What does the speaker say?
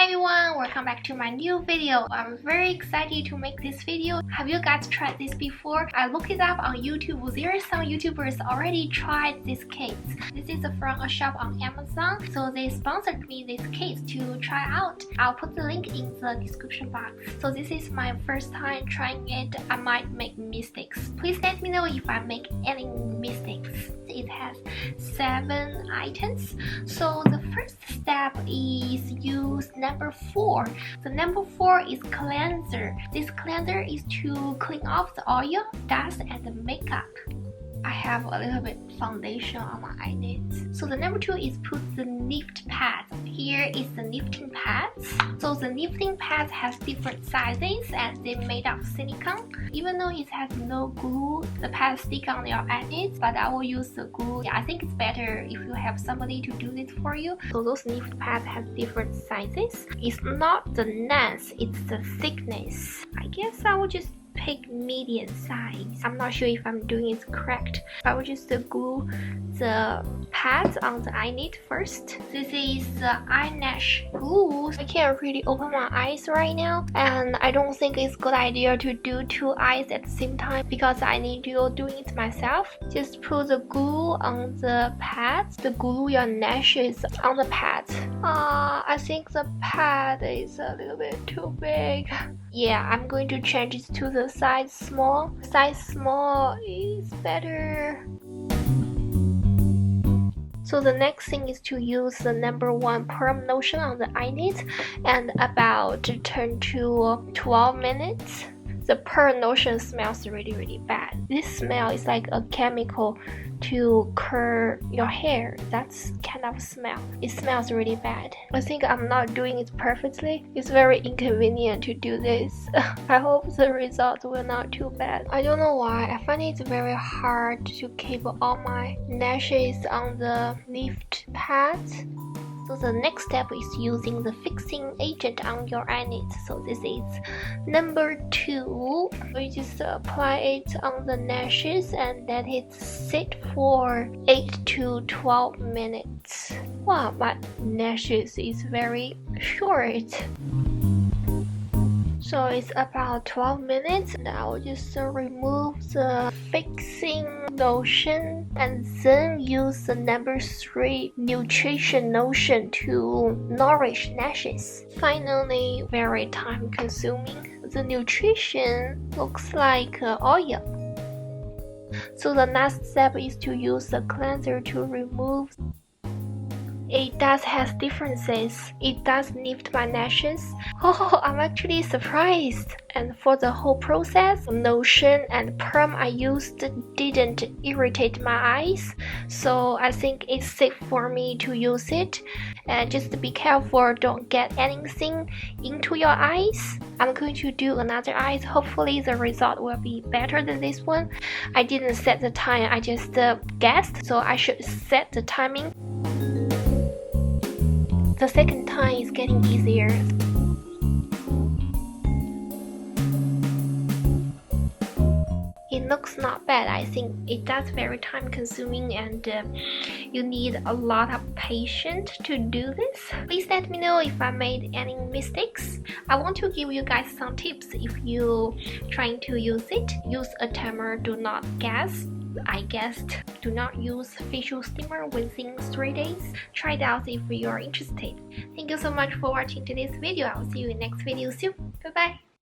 Hi everyone, welcome back to my new video. I'm very excited to make this video. Have you guys tried this before? I looked it up on YouTube. There are some YouTubers already tried this case. This is from a shop on Amazon, so they sponsored me this case to try out. I'll put the link in the description box. So this is my first time trying it. I might make mistakes. Please let me know if I make any mistakes. It has 7 items. So the first step is use number 4. The number 4 is cleanser. This cleanser is to clean off the oil, dust, and the makeup. I have a little bit foundation on my eyelids. So the number 2 is put the lift pads. Here is the lifting pads. So the lifting pads has different sizes and they're made of silicone. Even though it has no glue, the pads stick on your eyelids, but I will use the glue. I think it's better if you have somebody to do this for you. So those lift pads have different sizes. It's not the length, it's the thickness. I guess I will just pick medium size. I'm not sure if I'm doing it correct. I will just glue the pads on the eyelid first. This is the eyelash glue. I can't really open my eyes right now, and I don't think it's a good idea to do 2 eyes at the same time because I need to do it myself. Just put the glue on the pads. The glue your lashes on the pads. I think the pad is a little bit too big. Yeah, I'm going to change it to the size small. Size small is better. So the next thing is to use the number 1 perm lotion on the eyelids and about 10 to 12 minutes. The perm lotion smells really bad. This smell is like a chemical to curl your hair. That's kind of smell. It smells really bad. I think I'm not doing it perfectly. It's very inconvenient to do this. I hope the result will not too bad. I don't know why. I find it very hard to keep all my lashes on the lift pads. So the next step is using the fixing agent on your eyelids. So this is number 2. We just apply it on the lashes and let it sit for 8 to 12 minutes. Wow, my lashes is very short. So it's about 12 minutes and I will just remove the fixing lotion and then use the number 3 nutrition lotion to nourish lashes. Finally, very time consuming. The nutrition looks like oil. So the last step is to use the cleanser to remove. It does have differences. It does lift my lashes. Oh, I'm actually surprised. And for the whole process, lotion and perm I used didn't irritate my eyes. So I think it's safe for me to use it. And just be careful, don't get anything into your eyes. I'm going to do another eye. Hopefully the result will be better than this one. I didn't set the time, I just guessed. So I should set the timing. The second time is getting easier. It looks not bad. I think it does very time consuming and you need a lot of patience to do this. Please let me know if I made any mistakes. I want to give you guys some tips if you trying to use it. Use a timer, do not gas. I guessed. Do not use facial steamer within 3 days. Try it out if you are interested. Thank you so much for watching today's video. I will see you in next video soon. Bye bye.